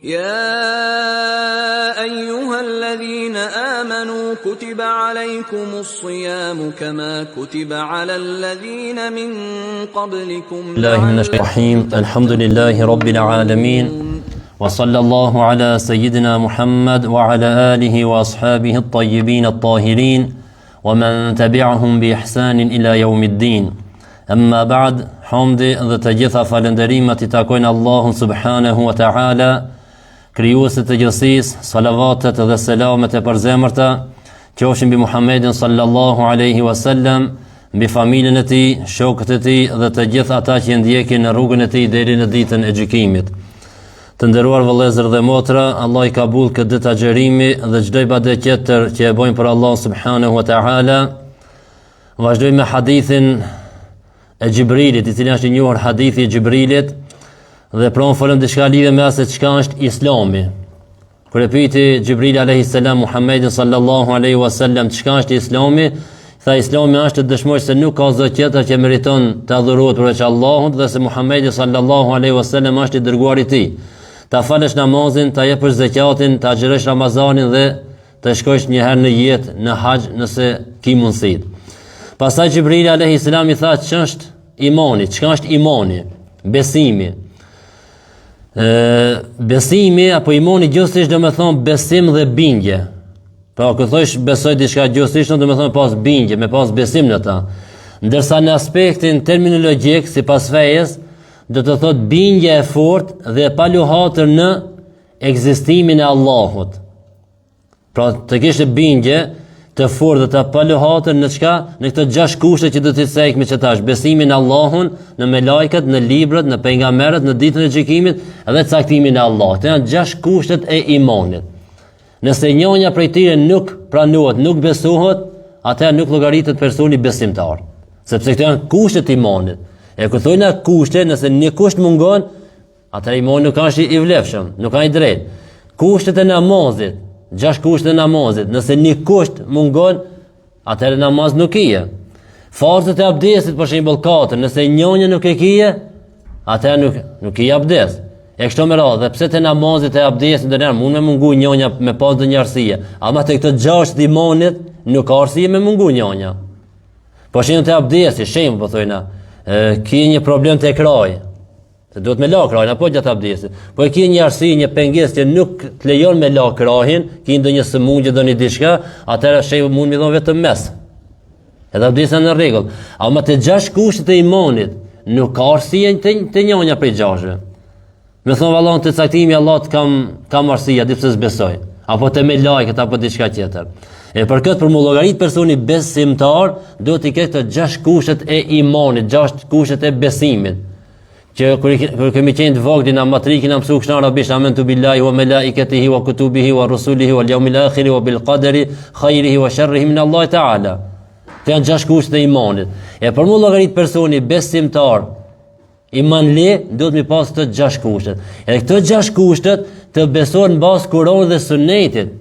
يا أيها الذين آمنوا كتب عليكم الصيام كما كتب على الذين من قبلكم الرحيم الحمد لله رب العالمين وصلى الله على سيدنا محمد وعلى آله وأصحابه الطيبين الطاهرين ومن تبعهم بإحسان إلى يوم الدين أما بعد حمد dhe të gjitha falënderimet I takojnë Allahun subhanahu wa ta'ala krijuesit të gjithësisë, salavatet dhe selamet e përzemërta qofshin mbi Muhammedin sallallahu alaihi wasallam, mbi familjen e tij, shokët e tij dhe të gjithë ata që ndjekin në rrugën e tij deri në ditën e gjykimit. Të nderuar vëllezër dhe motra, Allah I kabull këtë ditë agjerimi dhe çdo ibadet tjetër që e bojmë për Allah subhanahu wa ta'ala. Vazhdojmë me hadithin e Gjibrilit, I cili është I njohur hadithi I Gjibrilit, dhe pron folëm diçka lidhe me asë çka është Islami. Kur e pyeti Gjibrili alayhis salam Muhammedin sallallahu alaihi wasallam çka është Islami, tha Islami është të dëshmosh se nuk ka zot tjetër që meriton të adhurohet përveç Allahut dhe se Muhammedi sallallahu alaihi wasallam është I dërguari I Tij. Ta falësh namazin, ta jepësh zakatin, ta xhirosh Ramazanin dhe të shkosh një herë në jetë në haxh nëse ki mundësi. Pastaj Gjibrili alayhis salam I tha ç'është imani, çka është imani, besimi. Besimi apo imani gjithsesi do të thonë besim dhe bindje. Pra kur thosh besoj diçka gjithsesi do të thonë pas bindje, me pas besim në ta. Ndërsa në aspektin terminologjik sipas fejes do të thotë bindje e fortë dhe e paluhatër në ekzistimin e Allahut. Pra të kesh bindje të fortë dhe të paluhatër në çka? Në këto 6 kushte që do të cekmi që tash, besimin në Allahun, në melajkat, në librat, në pejgamberët, në ditën e gjykimit dhe caktimin e Allahut. Këto janë 6 kushtet e imanit. Nëse njënja prej tyre nuk pranohet, nuk besohet, atëherë nuk llogaritet personi besimtar. Sepse këto janë kushtet e imanit. E kur thonë kushte, nëse një kusht mungon, atëherë imani nuk është I vlefshëm, nuk ka I drejtë. Kushtet e namazit, 6 kushte e namazit, nëse një kusht mungon, atëherë namaz nuk kije. Farzët e abdesit për shembull 4, nëse njënja nuk e kije, atëherë nuk kije abdes. E kështu me radhë, pse te namazit e abdesit ndonjëherë mund me mungu njënja me pas ndonjë arsye, ama te këto 6 të imanit nuk ka arsye me mungu njënja. Për shembull te abdesi, shembull po thojna, ki një problem te kraji. Se duhet me la krahin apo gjatë abdesit. Po e ki një arsye, një pengesë që nuk të lejon me la krahin, ki ndonjë sëmundje, ndonjë diçka, atëherë shembull mund mi dhon vetëm mes. Edhe abdesa në rregull. Ama te 6 kushtet e imanit nuk ka arsye të njënja prej 6-ve. Me thonë vallahun të caktimi Allahut kam arsye, di pse s'besoj. Apo te me lajket apo diçka tjetër. E për këtë për mu llogarit personi besimtar, duhet I ketë të 6 kushtet e imanit, 6 kushtet e besimit. Që kur kemi qenë të vogël në matrikën na mësua kështu arabisht amantu billahi wa malaikatihi wa kutubihi wa rusulihi wal yawmil akhir wa bil qadari khairihi wa sharrihi min Allah ta'ala. Të janë 6 kushtet e imanit. E për mu llogarit personi besimtar, imanli, duhet mi pas të 6 kushtet. E këto 6 kushtet të besohen mbas Kuranit dhe Sunetit.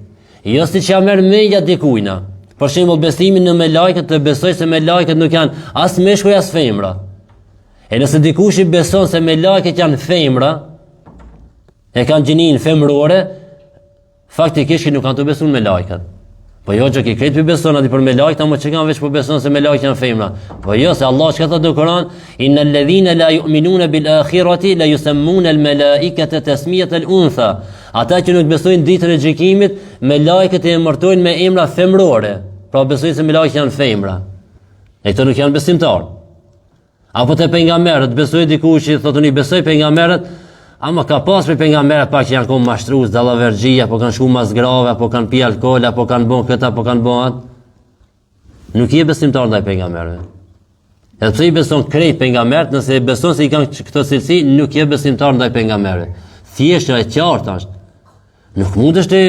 Jo siç ja merr mendja dikujna. Për shembull besimin në melajket, të besoj se melajket nuk janë as meshkuj as femra. E nëse dikush I beson se melajket janë femra, e kanë gjinin femrore, faktikisht nuk kanë të beson melajket. Po jo që ki kretë për beson ati për melajket, ama që kanë veç për beson se melajket janë femra. Po jo, se Allah që ka thot në Koran, inna alladhina la yu'minuna bil akhirati la yusammuna al malaikata tasmiyat al untha. Ata që nuk besojnë ditën e gjykimit, melajket e emërtojnë me emra femrore. Pra besojnë se melajket janë femra. E këto nuk janë besimtar. Apo te pejgamberët, besoj dikush që thotë unë besoj pejgamberët, ama ka pas për pejgamberët pak që janë konë mashtrues, dallaverxhi, apo kanë shku mas grave, apo kanë pi alkool, apo kanë bën këtë, apo kanë bën atë. Nuk je besimtar ndaj pejgamberëve. Edhe pse I beson krejt pejgamberët, nëse I beson se I kanë këto cilësi, nuk je besimtar ndaj pejgamberëve. Thjesht e qartë është. Nuk mundesh të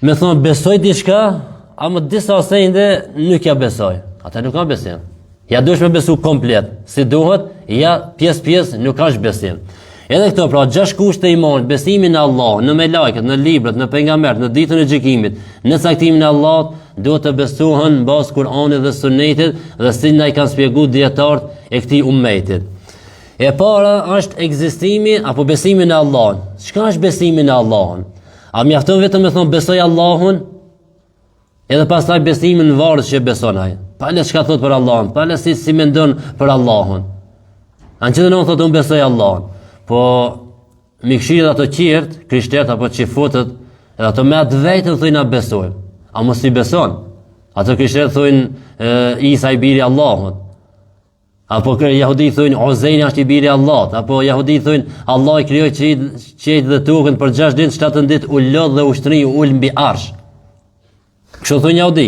me thonë besoj diçka, ama disa sende nuk ja besoj. Ata nuk kanë besim. Ja duhesh me besu komplet, si duhet, ja pjesë nuk ka besim. Edhe këto pra 6 kushte e imanit, besimi në Allah, në melajket, në librat, në pejgamberët, në ditën e gjykimit, në caktimin e Allahut, duhet të besohen mbas Kur'anit dhe Sunetit dhe si na I kanë shpjeguar dietarët e këtij ummetit. E para është ekzistimi apo besimi në Allahun. Çka është besimi në Allahun? A mjafton vetëm të thonë besoj Allahun? Edhe pastaj besimin në varës që beson ai. Pa le çka thot për Allahun, pa le si mendon për Allahun. Anë që në thotë unë besoj Allahun. Po mikshirët ato qirt, krishterët apo qifutët, edhe ato me atë vetën thujnë a besojnë. A mos i beson? Ato krishterët thujnë Isa i biri Allahut. Apo jahudi thujnë Ozejni është i biri Allahut. Apo jahudi thujnë Allah i krijoi qiejt dhe tokën për 6 ditë, 7 ditë u lodh dhe ushtri u ul mbi arsh. Kështu thujnë jahudi.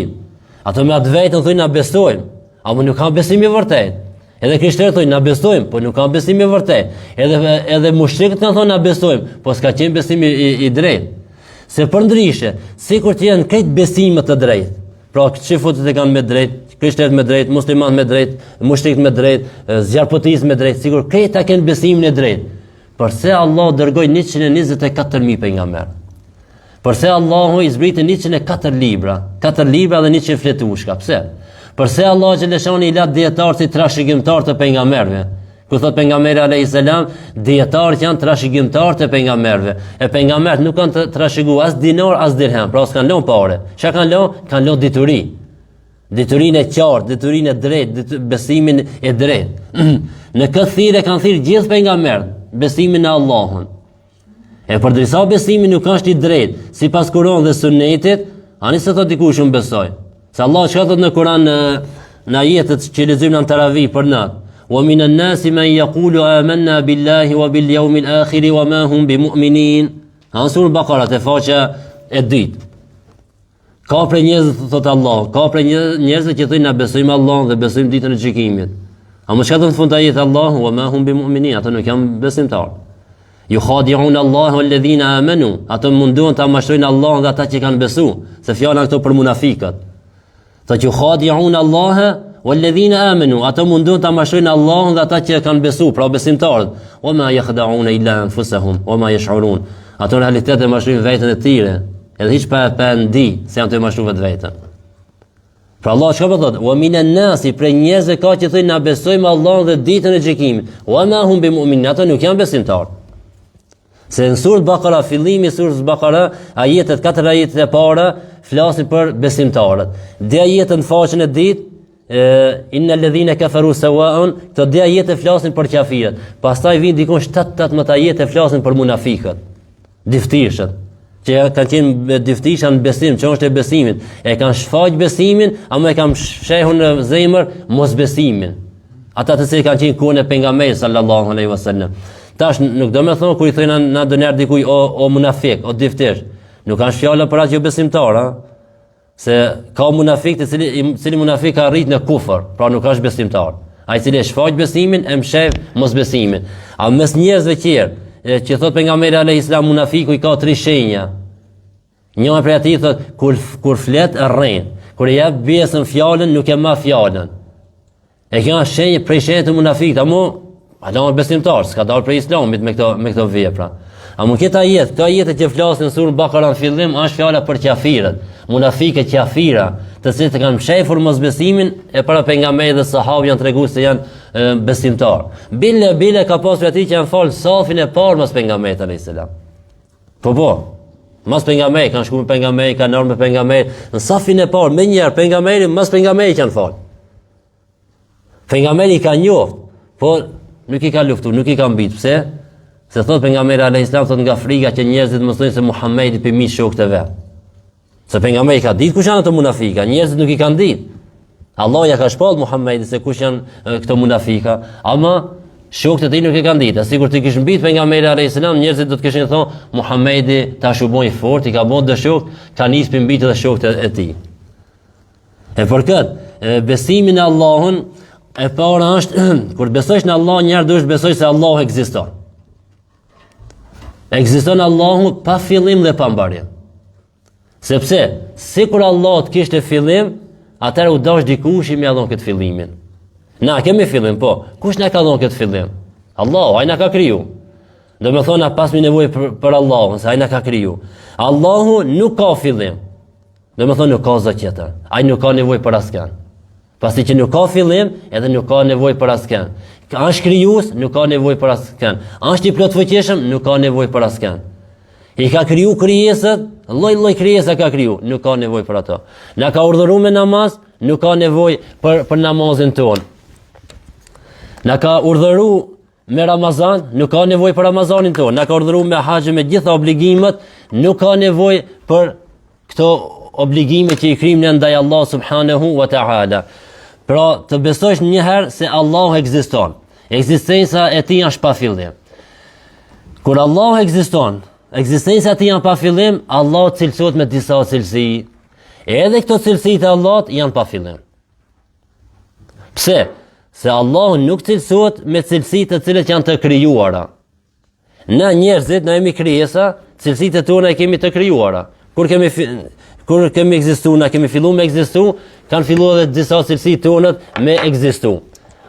Ato me atë vetën thujnë a besojnë. Apo nuk kanë besim i vërtet. Edhe krishterët thonë na besojmë, po nuk kanë besim i vërtet. Edhe mushrikët kanë thonë na besojmë, po s'ka qenë besim i drejtë. Se përndryshe, sikur të janë këtë besime të drejtë. Pra çifutët e kanë me drejtë, krishterët me drejtë, muslimanët me drejtë, mushrikët me drejtë, zjarrpotisë me drejtë, sikur këta kanë besimin e drejtë. Përse Allah dërgoi 124.000 pejgamber? Përse Allahu i zbriti 104 libra, 4 libra dhe 100 fletushka? Pse? Përse Allah xhaleshani i la dietar si trashëgimtar të pejgamberëve? Ku thot pejgamberi alayhis salam, dietarët janë trashëgimtar të pejgamberëve. E pejgamberët nuk kanë të trashëguar as dinar as dirham, pra s'kan lënë parë. Çka kanë lënë? Kanë lënë dituri. Diturinë e qartë, diturinë e drejtë, besimin e drejtë. Në këtë thirrje kanë thirrë gjithë pejgamberët, besimin në Allahun. E përderisa besimi nuk është i drejtë, sipas Kur'anit dhe Sunetit, ani se thot dikush unë besoj. Se Allah çka thot në Kur'an në ajetet që lexojmë në Taravih për natë. Wa minan nasi man yaqulu amanna billahi wa bil yawmil akhir wa ma hum bimu'minin. Surë Bakara te faqja e dytë. Ka për njerëz thot Allah, ka për njerëz që thonë na besojmë Allahun dhe besojmë ditën e gjykimit. A mos ka thënë fund ajet Allahu wa ma hum bimu'minin, ata nuk janë besimtar. Yukhadi'un Allahu alladhina amanu, ata munduan ta mashtrojnë Allahun dhe ata që kanë besuar, se fjala këto për munafiqat. Tha që khadi'un Allah walladhina amanu, ata mundon ta mashtrojnë Allahun dhe ata që kanë besuar, pra besimtarët. Wa ma yakhda'una illa anfusahum wa ma yash'urun. Ata në realitet e mashtrojnë veten e tyre, edhe hiç pa ndi se janë të mashtruar vetveten. Pra Allah çka po thotë? Wa minan nasi, për njerëz ka që thonë na besojmë Allahun dhe ditën e gjykimit. Wa ma hum bimu'minin, ata nuk janë besimtarë. Se në surë Bakara, fillimi surës Bakara, ajetet, 4 ajetet e para, flasin për besimtarët. Dhe ajetet në faqen e ditë, inna alladhina kafaru sawa'un, këto dhe ajetet flasin për kafirët. Pastaj vin dikon 7-18 ajetet flasin për munafikët, diftishët, që kanë qenë diftisha në besim, që është e besimit. E kanë shfaq besimin, ama e kanë shehur në zemër mos besimin. Ata të cilët kanë qenë kohën e pejgamberit sallallahu alaihi wasallam. Tash nuk do me thonë kur i thënë na doner dikuj o munafik, o diftish. Nuk kanë fjala për atë jo besimtar, ha? Se ka munafik të cili munafik ka rrit në kufër, pra nuk është besimtar. Ai i cili e shfaq besimin e mshef mos besimin. A mes njerëzve tjerë që thot pejgamberi alayhis salam munafiku i ka 3 shenja. Njëra prej atij thot kur flet rrin, kur i jep besën fjalën nuk e ma fjalën. E kjo është shenjë prej shenjave të munafikut, apo Allah është besimtar, s'ka dalë prej islamit me këto vepra. A mund këta jetë që flasin në surën Bakara në fillim, është fjala për kafirët, munafikët kafira, të cilët kanë mshefur mosbesimin e para pejgamberit dhe sahabët janë treguar se janë besimtar. Bile ka pasur aty që janë fal safin e parë mos pejgamberit alayhis salam. Po, mos pejgamberi kanë shkuar me pejgamberin, kanë ardhur me pejgamberin në safin e parë, më njëherë pejgamberi mos pejgamberi kanë fal. Pejgamberi ka njoft, po nuk i ka luftu, nuk i ka mbit. Pse? Se thot pejgamberi alayhis salam thot nga frika që njerëzit mos thonë se Muhamedi pimi shokët e vet. Se pejgamberi ka ditë kush janë ato munafika, njerëzit nuk i kanë ditë. Allah ja ka shpall Muhamedit se kush janë këto munafika, ama shokët e tij nuk e kanë ditë. Sigur ti kish mbit pejgamberi alayhis salam, njerëzit do të kishin thonë Muhamedi tash u bën i fortë, i ka bën dashok, ka nis për mbitë dhe shokët e tij. E për këtë, besimin në Allahun e para është kur besojsh në Allah, njëherë duhet besoj se Allahu ekziston. Ekziston Allahu pa fillim dhe pa mbarje. Sepse sikur Allah të kishte fillim, atëherë u dash dikush i më dhon këtë fillimin. Na kemi fillim, po. Kush na ka dhënë këtë fillim? Allahu, ai na ka kriju. Do të thonë pas mi nevojë për Allahun, se ai na ka kriju. Allahu nuk ka fillim. Do të thonë nuk ka zot tjetër. Ai nuk ka nevojë për askën. Pasi që nuk ka fillim, edhe nuk ka nevojë për askën. është krijues, nuk ka nevojë për askën. Është i plot fuqishëm, nuk ka nevojë për askën. I ka kriju krijesat, lloj krijesa ka kriju, nuk ka nevojë për ato. Na ka urdhëruar me namaz, nuk ka nevojë për namazin ton. Na ka urdhëruar me Ramazan, nuk ka nevojë për Ramazanin ton. Na ka urdhëruar me haxh me gjitha obligimet, nuk ka nevojë për këto obligime që i kryjmë ne ndaj Allah subhanahu wa ta'ala. Pra, të besosh njëherë se Allah ekziston. Ekzistenca e tij është pa fillim. Kur Allah ekziston, ekzistenca e tij është pa fillim, Allah cilësohet me disa cilësi. Edhe këto cilësi të Allahut janë pa fillim. Pse? Se Allah nuk cilësohet me cilësi të cilët janë të krijuara. Na njerëzit, na jemi krijesa, cilësitë tona i kemi të krijuara. Kur kemi ekzistuar, na kemi filluar me ekzistu, kanë filluar edhe disa cilësi tona me ekzistu.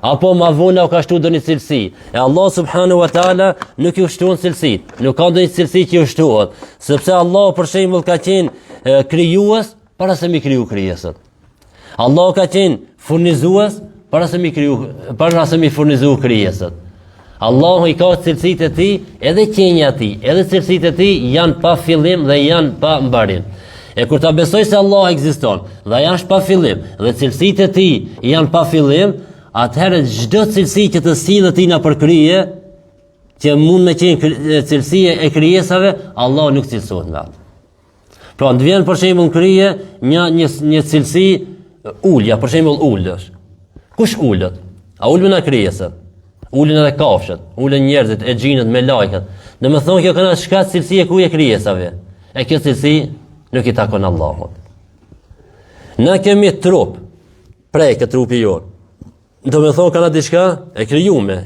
Apo ma vonë u ka shtu ndonjë cilësi. E Allah subhanahu wa taala nuk ju shtuan cilësitë. Nuk ka ndonjë cilësi që ju shtuat, sepse Allah për shembull ka qenë krijues para se mi kriju krijesat. Allah ka qenë furnizues para se mi furnizu krijesat. Allahu i ka cilësitë e tij, edhe qenia e tij, edhe cilësitë e tij janë pa fillim dhe janë pa mbarim. E kur ta besoj se Allah ekziston dhe ai është pa fillim dhe cilësitë e tij janë pa fillim, atëherë çdo cilësi që të sillet tina për krije, që mund me qenë cilësi e krijesave, Allah nuk cilësohet me atë. Pra, të vjen për shembull krije një cilësi ulja, për shembull ulësh. Kush ulët? A ulën na krijesat? Ulën edhe kafshët, ulën njerëzit, e xhinët me lajkat. Domethënë kjo kanë shkat cilësi e kuje krijesave. E kjo cilësi nuk i takon Allahut. Na kemi trup, prej këtë trupi jonë. Domethënë kanë diçka e krijuame,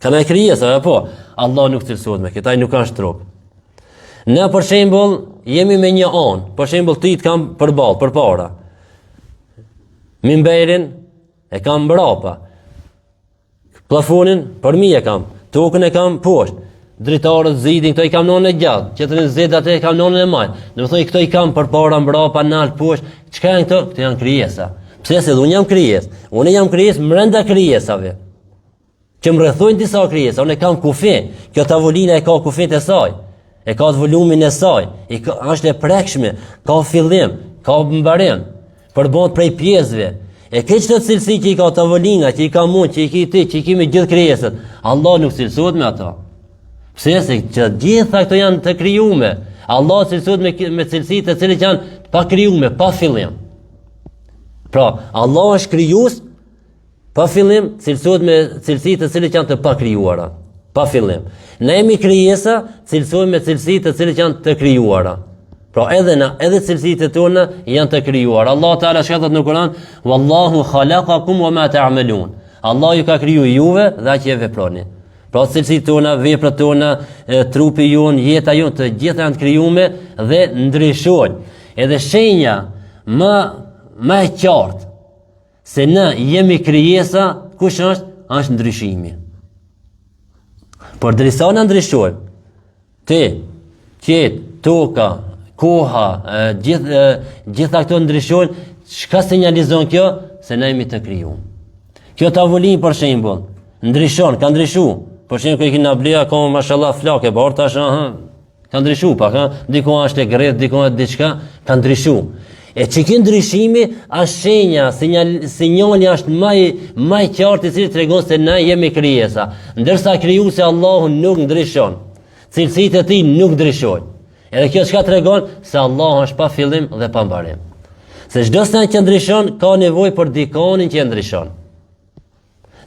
kanë krijesa apo Allah nuk cilësohet me këtë, ai nuk është trup. Ne për shembull jemi me një anë, për shembull ti të kam përballë, përpara. Mimberin e kam mbrapa. Plafonin për mi e kam, tokën e kam poshtë. Dritarët zidin, këto i kam nonën e gjatë, qëtërin zid atë e kam nonën e majtë. Domethënë këto i kam përpara, mbrapa, nalt, poshtë. Çka janë këto? Këto janë krijesa. Pse se unë jam krijesë? Unë jam krijesë brenda krijesave. Që më rrethojnë disa krijesa, unë kam kufi. Kjo tavolina e ka kufit e saj. E ka volumin e saj. Është e prekshme, ka fillim, ka mbarim. Përbëhet prej pjesëve. E këtë të cilësi që i ka tavolina, që i ka mund, që i ki ti, që i kimi gjithë krijesat, Allah nuk cilësohet me ato. Pse se që gjitha këto janë të krijume. Allah cilësohet me cilësi të cilët janë pa krijume, pa fillim. Pra, Allah është krijues pa fillim, cilësohet me cilësi të cilët janë të pa krijuara, pa fillim. Ne jemi krijesa, cilësohet me cilësi të cilët janë të krijuara. Pra edhe cilësitë tona janë të krijuar. Allah Taala shkëtat në Kur'an, "Wallahu khalaqakum wa ma ta'malun." Allah ju ka kriju juve dhe aq e veproni. Pra cilësitë tona, veprat tona, trupi jon, jeta jon, të gjitha janë të krijuar dhe ndryshojnë. Edhe shenja më e qartë se ne jemi krijesa, kush është? Është ndryshimi. Por derisa na ndryshojmë, ti, qetë, toka, koha, gjitha këto ndryshojnë, çka sinjalizon kjo? Se ne jemi të krijuar. Kjo tavolinë për shembull, ndryshon, ka ndryshuar. Për shembull, kur kena bleja, ka mashallah flake, por tash ka ndryshuar pak, diku është e gredh, diku është diçka, ka ndryshuar. E që ky ndryshimi është shenja, sinjali është më i qartë i cili tregon se ne jemi krijesa, ndërsa krijuesi Allahu nuk ndryshon. Cilësitë e tij nuk ndryshojnë. Edhe kjo çka tregon se Allah është pa fillim dhe pa mbarim. Se çdo sen që ndryshon ka nevojë për dikonin që ndryshon.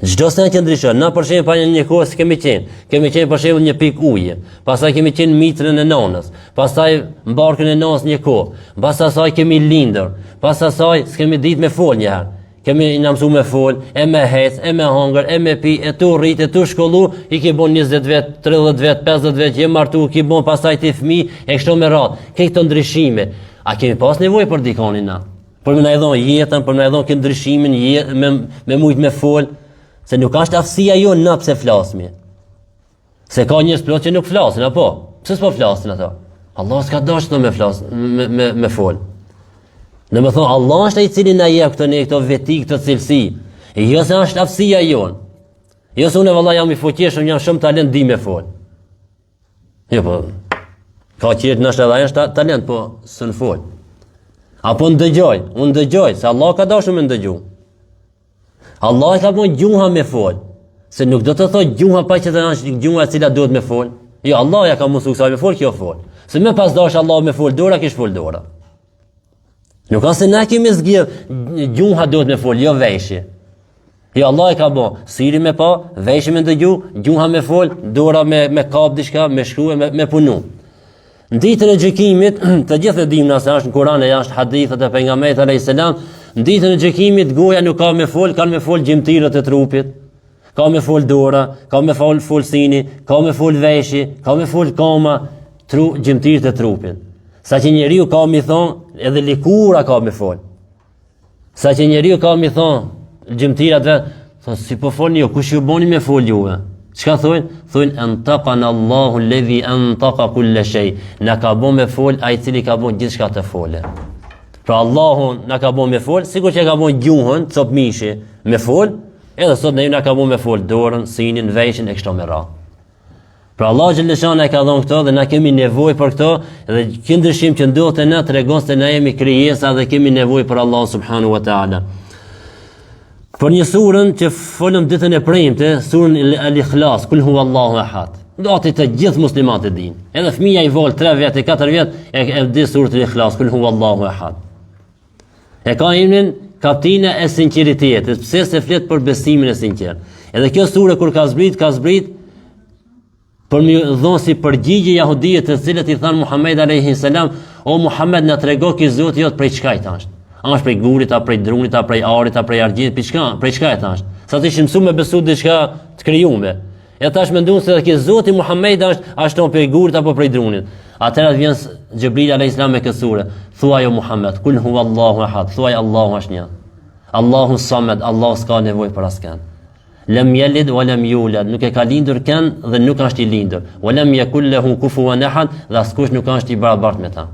Çdo sen që ndryshon, na për shembull pa një kohë kemi qenë për shembull një pikë uji, pastaj kemi qenë mitrën e nonës, pastaj mbarkën e nonës një kohë, pas asaj kemi lindur, pas asaj s'kemi ditë me fol një herë. Kemi na mësuar me fol, e me hec, e me hongër, e me pi, e tu rrit, e tu shkollu, i ke bon 20 vjet, 30 vjet, 50 vjet, je martu, ki bon pastaj ti fëmijë, e kështu me radhë. Këto ndryshime, a kemi pas nevojë për dikonin na? Për më na dhon jetën, për më na dhon këtë ndryshimin, me mujt me fol, se nuk është aftësia jo na pse flasmi. Se ka njerëz plot që nuk flasin, apo? Pse s'po flasin ato? Allah s'ka dashur me flas, me fol. Në më thonë, Allah është ai i cili na jep këto veti, këto cilësi. Jo se është aftësia jon. Jo se unë valla jam i fuqishëm, jam shumë talent di me fol. Jo po. Ka qenë nështë edhe është talent, po s'në fol. Apo unë dëgjoj, se Allah ka dashur me ndëgju. Allah ka bën gjuha me fol. Se nuk do të thotë gjuha pa që të është gjuha e cila duhet me fol. Jo, Allah ja ka mësuar kësaj me fol, kjo fol. Se me pas dash Allah me fol dora, kish fol dora. Nuk ka se na kemi zgjedh gjuha duhet me fol, jo veshje. Jo, Allah e ka bën, siri me pa, veshje me ndëgju, gjuha me fol, dora me kap diçka, me shkruaj, me punu. Në ditën e gjykimit, të gjithë e dimë se është në Kur'an e është hadithet e pejgamberit alayhis salam, në ditën e gjykimit goja nuk ka me fol, kanë me fol gjymtyrët e trupit, ka me fol dora, ka me fol sini, ka me fol veshje, ka me fol koma, gjymtyrët e trupit. Sa që njeriu ka mi thon, edhe likura ka me fol. Sa që njeriu ka mi thon, gjymtyrat vet, thon si po folni ju, kush ju boni me fol juve? Çka thonë? Thonë antaqana Allahu alladhi antaqa kull shay. Na ka bën me fol ai i cili ka bën gjithçka të fole. Pra Allahu na ka bën me fol, sikur që ka bën gjuhën, cop mishi me fol, edhe sot ne na ka bën me fol dorën, sinin, veshjen e kështu me radhë. Pra Allah xhaleshana e ka dhënë këto dhe na kemi nevojë për këto dhe ky ndryshim që ndodhet te na tregon se na jemi krijesa dhe kemi nevojë për Allah subhanahu wa taala. Për një surën që folëm ditën e premte, surën Al-Ikhlas, kul huwallahu ahad. Do të gjithë muslimanët e dinë. Edhe fëmia i vogël 3 vjet, 4 vjet e di surën Al-Ikhlas, kul huwallahu ahad. E ka emrin kaptina e sinqeritetit, pse se flet për besimin e sinqert. Edhe kjo surë kur ka zbrit për më dhon si përgjigje jahudije të cilët i than Muhammed alayhi salam, o Muhammed na trego ki Zoti jot prej çka i thash. A është prej gurit, a prej drunit, a prej arit, a prej argjit, prej çka e thash? Sa të ishim mësuar me besu diçka të krijuar. E tash mendon se ke Zoti Muhammed është ashtu prej gurit apo prej drunit. Atëherë vjen Xhibril alayhis salam me këtë sure. Thuaj o Muhammed, kul huwallahu ahad, thuaj Allahu është një. Allahu samad, Allah s'ka nevojë për askën. Lam yalid wa lam yulad, nuk e ka lindur kënd dhe nuk është i lindur. Wa lam yakul lahu kufuwan ahad, dhe askush nuk është i barabartë me ta.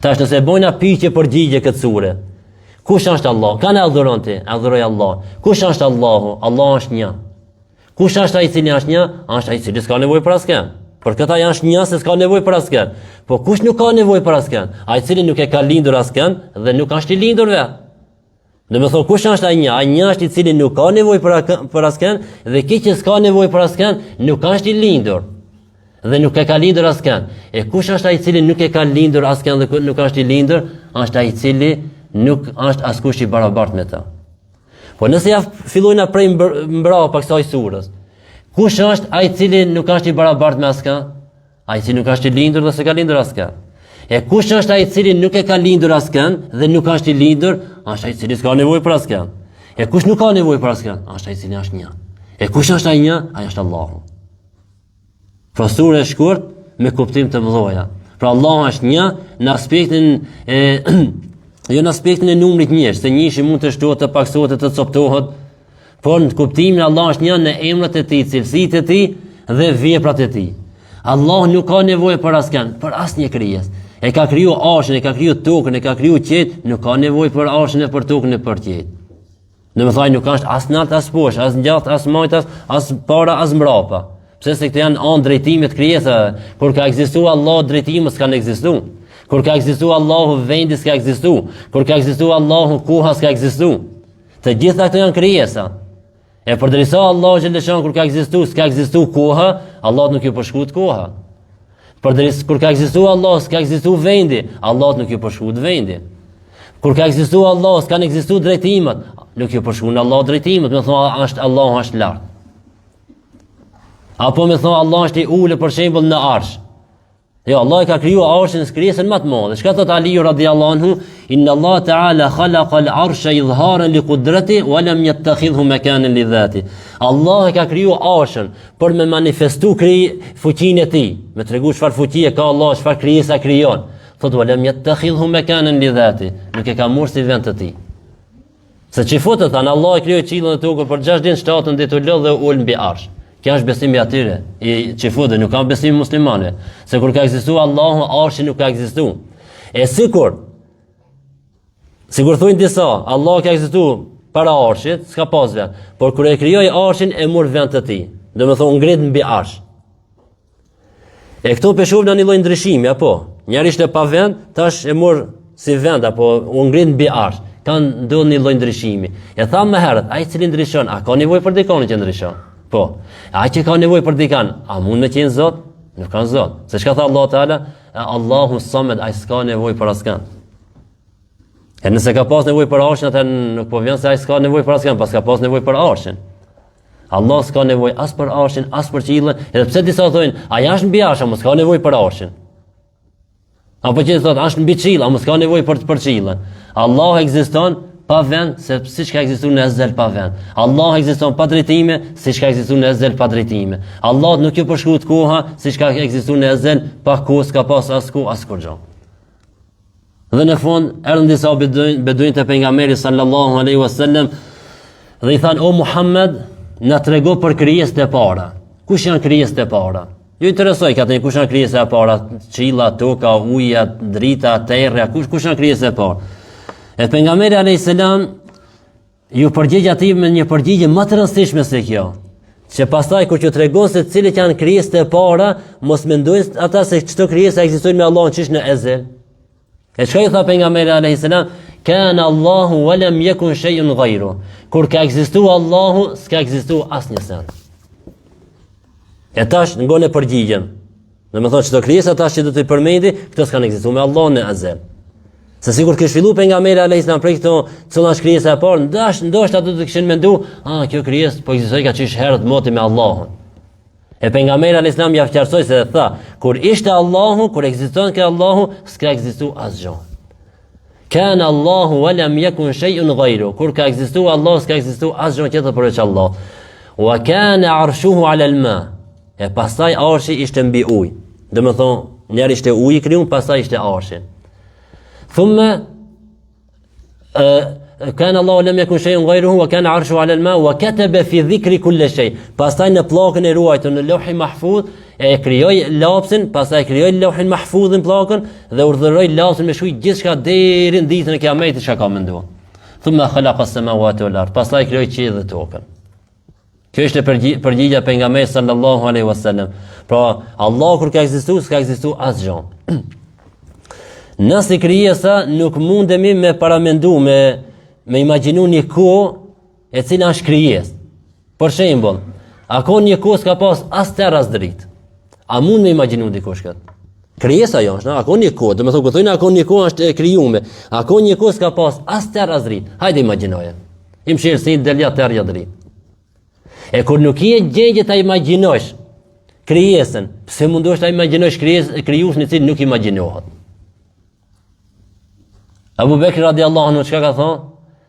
Tash nëse bojna pyetje përgjigje këtë sure. Kush është Allah? Kanë adhuron ti? Adhuroj Allah. Kush është Allahu? Allah është një. Kush është ai i cili është një? Është ai i cili s'ka nevojë për askën. Për këta janë është një se s'ka nevojë për askën. Po kush nuk ka nevojë për askën? Ai i cili nuk e ka lindur askën dhe nuk është i lindur vetë. Në më thonë, kush është ai një? Ai një është i cili nuk ka nevojë për askën dhe ki që s'ka nevojë për askën nuk është i lindur dhe nuk e ka lindur askën. E kush është ai i cili nuk e ka lindur askën dhe nuk është i lindur? Është ai i cili nuk është askush i barabartë me ta. Po nëse ja fillojna prej mbrapa pa kësaj surës. Kush është ai i cili nuk është i barabartë me askën? Ai i cili nuk është i lindur dhe s'e ka lindur askën. E kush është ai i cili nuk e ka lindur askën dhe nuk është i lindur? Është ai i cili s'ka nevojë për askën. E kush nuk ka nevojë për askën? Është ai i cili është një. E kush është ai një? Ai është Allahu. Pra surë e shkurt me kuptim të mëdha. Pra Allahu është një në aspektin jo në aspektin e numrit njerëz, se njëshi mund të shtohet, të paksohet, të coptohet, por në kuptimin Allah është një në emrat e tij, cilësitë e tij dhe veprat e tij. Allah nuk ka nevojë për askën, për asnjë krijesë. E ka kriju arshin, e ka kriju tokën, e ka kriju qetë, nuk ka nevojë për arshin e për tokën e për qetë. Domethënë nuk është as nalt as poshtë, as ngjath as majtas, as para as mbrapa. Pse se këto janë anë drejtimit krijesave. Kur ka ekzistuar Allah, drejtimi s'ka ekzistuar. Kur ka ekzistuar Allahu, vendi s'ka ekzistuar. Kur ka ekzistuar Allahu, koha s'ka ekzistuar. Të gjitha këto janë krijesa. E përderisa Allahu xhaleshan kur ka ekzistuar, s'ka ekzistuar koha, Allah nuk i përshkruhet koha. Përderisa kur ka ekzistuar Allah, s'ka ekzistuar vendi, Allah nuk i përshkruhet vendi. Kur ka ekzistuar Allah, s'ka ekzistuar drejtimet, nuk i përshkruan Allah drejtimet, më thonë është Allahu është lart. Apo me thonë Allah është i ulë për shembull në arsh. Jo, Allah e ka krijuar arshin në krijesën më të madhe. Çka thot Ali radhiyallahu anhu, inna Allah ta'ala khalaqa al-arsha idharan li qudrati wa lam yattakhidhu makanan li dhati. Allah e ka krijuar arshin për me manifestu fuqinë e tij, me tregu çfarë fuqie ka Allah, çfarë krijesa krijon. Thot wa lam yattakhidhu makanan li dhati. Nuk e ka marrë si vend të tij. Se çifotët thanë Allah e krijoi qiellin dhe tokën për 6 ditë, 7 ditë u lodh dhe ul mbi arsh. Kjo është besimi atyre, i çifutëve, nuk ka besim muslimanëve. Se kur ka ekzistuar Allahu, arshi nuk ka ekzistuar. E sikur thonë disa, Allah ka ekzistuar para arshit, s'ka pas vend. Por kur e krijoi arshin e mor vend të tij. Domethënë ngrit mbi arsh. E këto peshoh në një lloj ndryshimi, apo? Njëri ishte pa vend, tash e mor si vend apo u ngrit mbi arsh. Kanë ndodhur një lloj ndryshimi. E tha më herët, ai cili ndryshon, a ka nevojë për dikon që ndryshon? Po. Ai që ka nevojë për dikan, a mund të qenë Zot? Nuk ka Zot. Se çka tha Allah Taala, Allahu Samad, ai s'ka nevojë për askën. E nëse ka pas nevojë për arshin, atë nuk po vjen se ai s'ka nevojë për askën, pas ka pas nevojë për arshin. Allah s'ka nevojë as për arshin, as për qiellin, edhe pse disa thonë, ai është mbi arsh, mos ka nevojë për arshin. Apo që thotë, është mbi qiell, mos ka nevojë për qiellin. Allah ekziston pa vend, se siç ka ekzistuar në ezel pa vend. Allah ekziston pa drejtime, siç ka ekzistuar në ezel pa drejtime. Allah nuk ju përshkruhet koha, siç ka ekzistuar në ezel pa kohë, s'ka pas as kohë as kurrë. Dhe në fund erdhën disa beduin të pejgamberit sallallahu alaihi wasallam dhe i thanë, o Muhammed, na trego për krijesat e para. Kush janë krijesat e para? Ju interesoj ka të kush janë krijesat e para? Qiella, toka, uja, drita, terra, kush janë krijesat e para? E pejgamberi alayhis salam ju përgjigj atij me një përgjigje më të rëndësishme se kjo. Që pastaj kur t'ju tregon se cilët janë krijesat e para, mos mendojnë ata se çdo krijesë ekzistojnë me Allahun çish në ezel. E çka i tha pejgamberi alayhis salam, kana Allahu wa lam yakun shay'un ghayru. Kur ka ekzistuar Allahu, s'ka ekzistuar asnjë send. E tash ngone përgjigjen. Domethënë çdo krijesë tash që do të përmendi, këto s'kan ekzistuar me Allahun në ezel. Se sigur kish fillu pejgamberi alayhis salam për këto, cila është krijesa e parë, ndoshta do të kishin menduar, kjo krijesë po ekzistoi ka çish herët moti me Allahun. E pejgamberi alayhis salam ja qartësoi se tha, kur ishte Allahu, kur ekziston ke Allahu, s'ka ekzistuar asgjë. Kana Allahu wa lam yakun shay'un ghayru. Kur ka ekzistuar Allahu, s'ka ekzistuar asgjë tjetër përveç Allah. Wa kana arshuhu 'ala al-ma. E pastaj arshi ishte mbi ujë. Domethënë, njëri ishte uji i krijuar, pastaj ishte arshi. Thumma كان الله لم يكن شيء غيره وكان عرشه على الماء وكتب في ذكر كل شيء. Pastaj në pllakën e ruajtur në Lauhi Mahfuz e krijoi lapsin, pastaj krijoi Lauhin Mahfuzin pllakën dhe urdhëroi lapsin me shkruaj gjithçka deri në ditën e Kiametit çka ka menduar. Thumma khalaqa as-samawati wal ard. Pastaj krijoi qiellin dhe tokën. Kjo është përgjigja e pejgamberit sallallahu alaihi wasallam. Pra, Allah kur ka ekzistuar, s'ka ekzistuar asgjë. Nëse krijesa nuk mundemi me paramendu me imagjinu një kohë e cila është krijesë. Për shembull, a ka një kohë s'ka pas as terr as dritë? A mund me imagjinu dikush këtë? Krijesa jo është, a ka një kohë, do të thonë thonë a ka një kohë është e krijuar. A ka një kohë s'ka pas as terr as dritë? Hajde imagjinoje. Im shir si delja terr ja dritë. E kur nuk je gjendje ta imagjinosh krijesën, pse mundosh ta imagjinosh krijuesin i cili nuk imagjinohet? Abu Bekr radiallahu anhu çka ka thonë?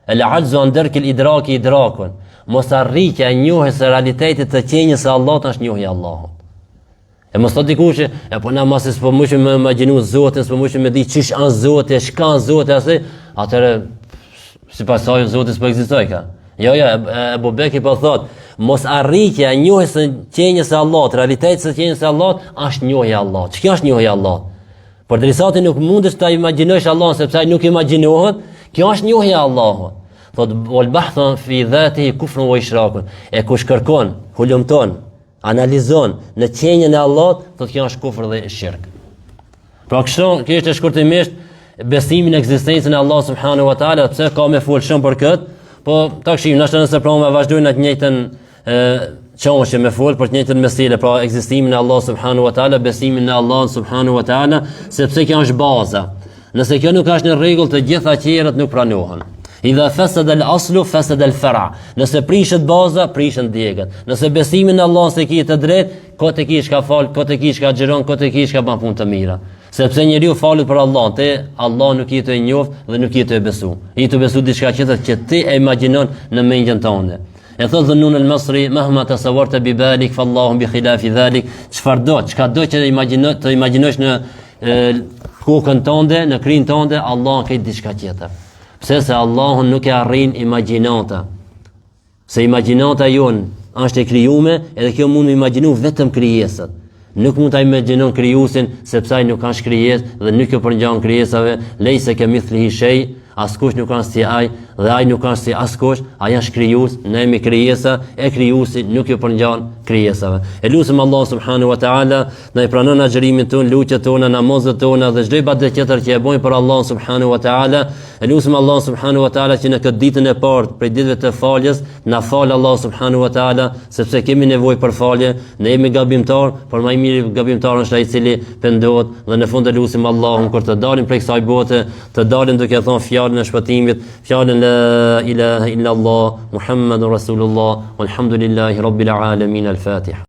El ajzu an dark al idrak idrakun. Mos arritja e njohjes së realitetit të qenjes së Allahut është njohja e Allahut. E mos thotë dikush, e po na mos s'po mushim me imagjinu Zotin, s'po mushim me di çish an Zoti, çka Zoti asaj, atëre sipas asaj Zoti s'po ekzistoj ka. Jo, Abu Bekr po thotë, mos arritja e njohjes së qenjes së Allahut, realitetit të qenjes së Allahut është njohja e Allahut. Ç'ka është njohja e Allahut? Por derisa ti nuk mundesh ta imagjinosh Allahun sepse ai nuk imagjinohet, kjo është njohja e Allahut. Thot wal bahthu fi dhatihi kufrun wa ishrakun. E kush kërkon, hulumton, analizon në qenjen e Allahut, thot kjo është kufër dhe shirk. Pra kështu, kjo është shkurtimisht besimi në ekzistencën e Allahut subhanahu wa taala, pse ka me fol shumë për këtë, po takshim nëse pranë vazhdojnë atë njëjtën çështje me fol për të njëjtën meselë, pra ekzistimin e Allahut subhanahu wa taala, besimin në Allah subhanahu wa taala, sepse kjo është baza. Nëse kjo nuk është në rregull, të gjitha tjerat nuk pranohen. Idha fasada al-aslu fasada al-fara'. Nëse prishet baza, prishen djegët. Nëse besimin në Allah se ki të drejt, kot e kish ka fal, kot e kish ka xhiron, kot e kish ka bën punë të mira. Sepse njeriu falet për Allah, te Allah nuk i të njoft dhe nuk i të besu. I të besu diçka tjetër që ti e imagjinon në mendjen tënde. E thot Dhunnun al-Masri, mahma tasawwarta bi balik fallahu bi khilafi dhalik. Çka do që të imagjinosh në kokën tënde, në krijen tënde, Allah ka diçka tjetër. Pse se Allahun nuk e arrin imagjinata. Se imagjinata jon është e krijuar, edhe kjo mund të imagjinu vetëm krijesat. Nuk mund ta imagjinon krijuesin sepse ai nuk ka krijesë dhe nuk e përngjan krijesave, lejse kemithlihi shay, askush nuk ka si ai, dhe ai nuk është si askush, ai është krijues, ne jemi krijesa, e krijuesi nuk ju përngjan krijesave. E lutem Allah subhanahu wa taala na i pranon agjërimin ton, lutjet tona, namazet tona dhe çdo ibadet tjetër që e bëjmë për Allah subhanahu wa taala. E lutem Allah subhanahu wa taala që në këtë ditën e parë prej ditëve të faljes na fal Allah subhanahu wa taala, sepse kemi nevojë për falje, ne jemi gabimtar, por më i miri gabimtar është ai i cili pendohet dhe në fund e lutem Allahun kur të dalim prej kësaj bote, të dalim duke thënë fjalën e shpëtimit, fjalën la ilaha illa Allah Muhammadur Rasulullah walhamdulillahi rabbil alamin. Al-Fatiha.